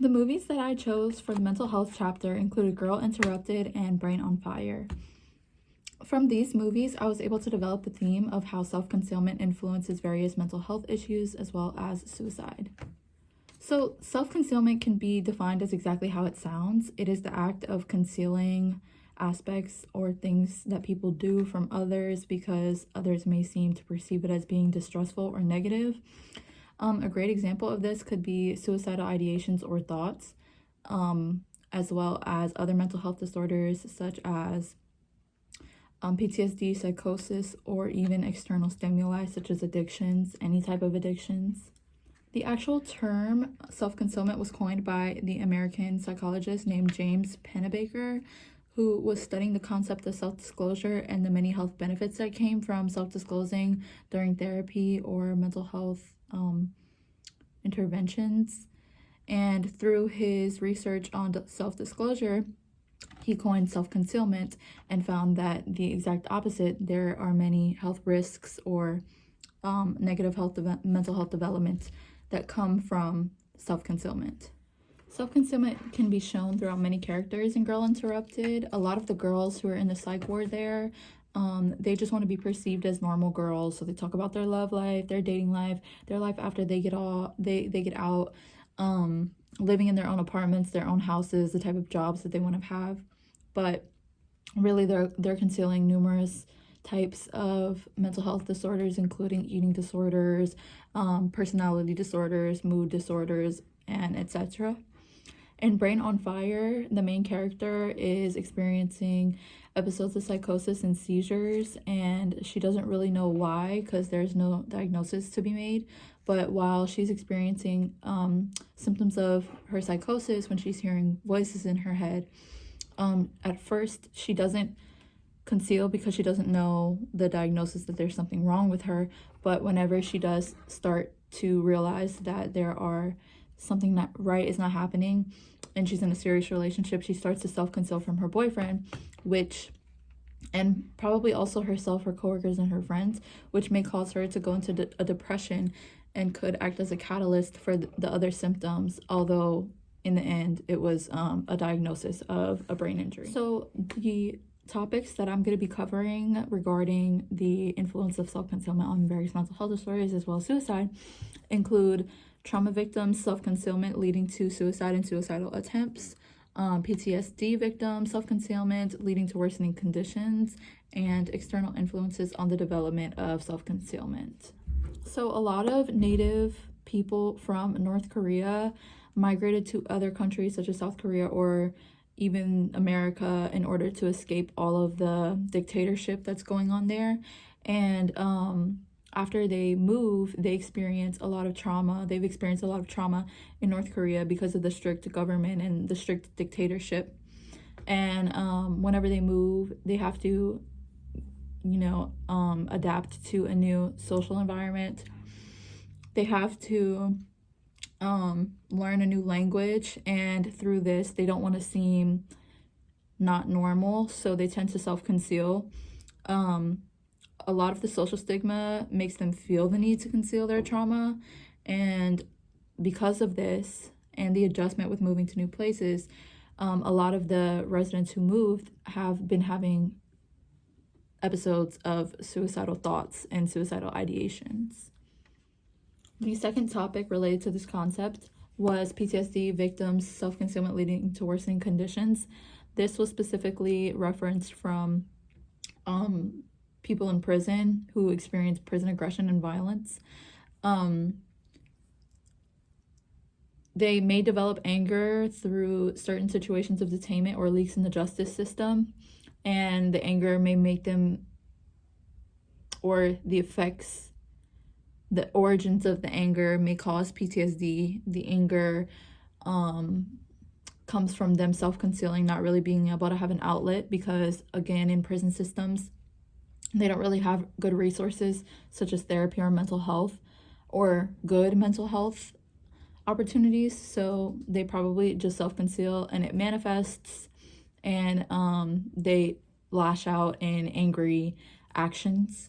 The movies that I chose for the mental health chapter included Girl Interrupted and Brain on Fire. From these movies, I was able to develop the theme of how self-concealment influences various mental health issues as well as suicide. So, self-concealment can be defined as exactly how it sounds. It is the act of concealing aspects or things that people do from others because others may seem to perceive it as being distressful or negative. A great example of this could be suicidal ideations or thoughts, as well as other mental health disorders such as PTSD, psychosis, or even external stimuli such as addictions, any type of addictions. The actual term self-concealment was coined by the American psychologist named James Pennebaker, who was studying the concept of self-disclosure and the many health benefits that came from self-disclosing during therapy or mental health interventions. And through his research on self-disclosure, he coined self-concealment and found that the exact opposite, there are many health risks or negative mental health development that come from self-concealment. Self-concealment can be shown throughout many characters in Girl Interrupted. A lot of the girls who are in the psych ward there, they just want to be perceived as normal girls. So they talk about their love life, their dating life, their life after they get out, living in their own apartments, their own houses, the type of jobs that they want to have. But really, they're concealing numerous types of mental health disorders, including eating disorders, personality disorders, mood disorders, and etc. In Brain on Fire, the main character is experiencing episodes of psychosis and seizures, and she doesn't really know why because there's no diagnosis to be made. But while she's experiencing symptoms of her psychosis, when she's hearing voices in her head, at first she doesn't conceal because she doesn't know the diagnosis that there's something wrong with her. But whenever she does start to realize that there are something that right is not happening and she's in a serious relationship, she starts to self-conceal from her boyfriend, and probably also herself, her coworkers, and her friends, which may cause her to go into a depression and could act as a catalyst for the other symptoms, although in the end it was a diagnosis of a brain injury. So the topics that I'm going to be covering regarding the influence of self-concealment on various mental health disorders as well as suicide include trauma victims, self-concealment leading to suicide and suicidal attempts, PTSD victims, self-concealment leading to worsening conditions, and external influences on the development of self-concealment. So a lot of Native people from North Korea migrated to other countries such as South Korea or even America in order to escape all of the dictatorship that's going on there. And after they move, they experience a lot of trauma. They've experienced a lot of trauma in North Korea because of the strict government and the strict dictatorship. And whenever they move, they have to, adapt to a new social environment. They have to learn a new language, and through this they don't want to seem not normal, so they tend to self-conceal. A lot of the social stigma makes them feel the need to conceal their trauma, and because of this and the adjustment with moving to new places, a lot of the residents who moved have been having episodes of suicidal thoughts and suicidal ideations. The second topic related to this concept was PTSD victims' self-concealment leading to worsening conditions. This was specifically referenced from people in prison who experience prison aggression and violence. They may develop anger through certain situations of detainment or leaks in the justice system, and the anger may make them, or the effects, the origins of the anger may cause PTSD. The anger comes from them self-concealing, not really being able to have an outlet because, again, in prison systems, they don't really have good resources such as therapy or mental health or good mental health opportunities. So they probably just self-conceal and it manifests, and they lash out in angry actions.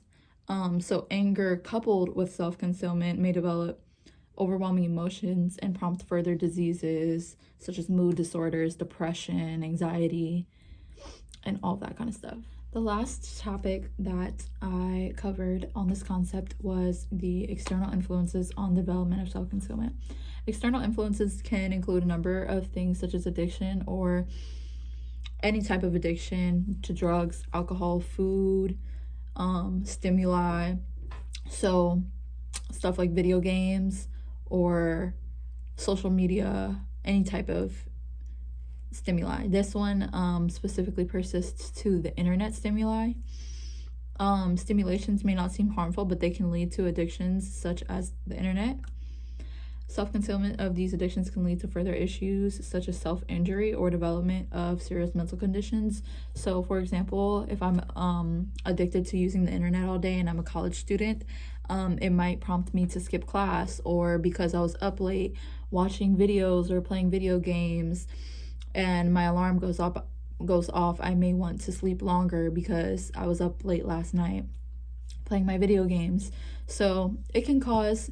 So anger coupled with self-concealment may develop overwhelming emotions and prompt further diseases such as mood disorders, depression, anxiety, and all that kind of stuff. The last topic that I covered on this concept was the external influences on the development of self-concealment. External influences can include a number of things such as addiction or any type of addiction to drugs, alcohol, food, stimuli. So stuff like video games or social media, any type of stimuli. This one specifically persists to the internet stimuli. Stimulations may not seem harmful, but they can lead to addictions such as the internet. Self-concealment of these addictions can lead to further issues such as self-injury or development of serious mental conditions. So, for example, if I'm addicted to using the internet all day and I'm a college student, it might prompt me to skip class, or because I was up late watching videos or playing video games and my alarm goes off, I may want to sleep longer because I was up late last night playing my video games. So it can cause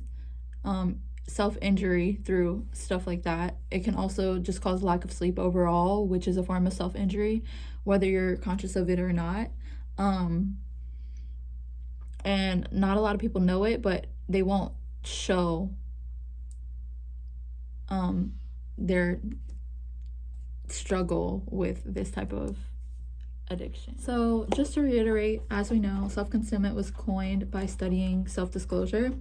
self-injury through stuff like that. It can also just cause lack of sleep overall, which is a form of self-injury, whether you're conscious of it or not. And not a lot of people know it, but they won't show their struggle with this type of addiction. So just to reiterate, as we know, self-concealment was coined by studying self-disclosure.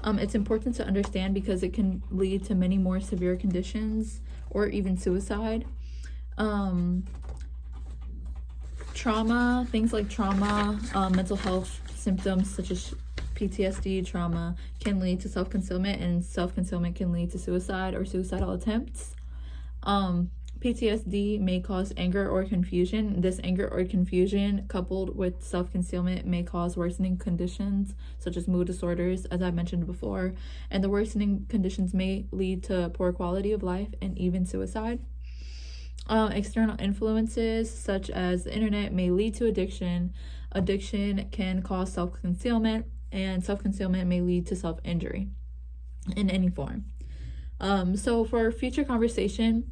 It's important to understand because it can lead to many more severe conditions or even suicide. Trauma, things like trauma, mental health symptoms such as PTSD, trauma can lead to self-concealment, and self-concealment can lead to suicide or suicidal attempts. PTSD may cause anger or confusion. This anger or confusion coupled with self-concealment may cause worsening conditions such as mood disorders, as I mentioned before, and the worsening conditions may lead to poor quality of life and even suicide. External influences such as the internet may lead to addiction. Addiction can cause self-concealment, and self-concealment may lead to self-injury in any form. So for future conversation,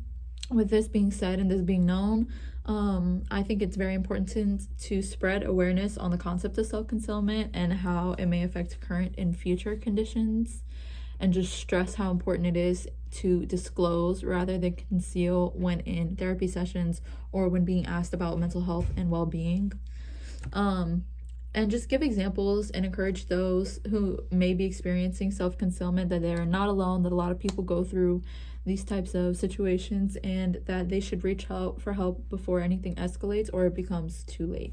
with this being said and this being known, I think it's very important to spread awareness on the concept of self-concealment and how it may affect current and future conditions, and just stress how important it is to disclose rather than conceal when in therapy sessions or when being asked about mental health and well-being. And just give examples and encourage those who may be experiencing self-concealment that they are not alone, that a lot of people go through these types of situations, and that they should reach out for help before anything escalates or it becomes too late.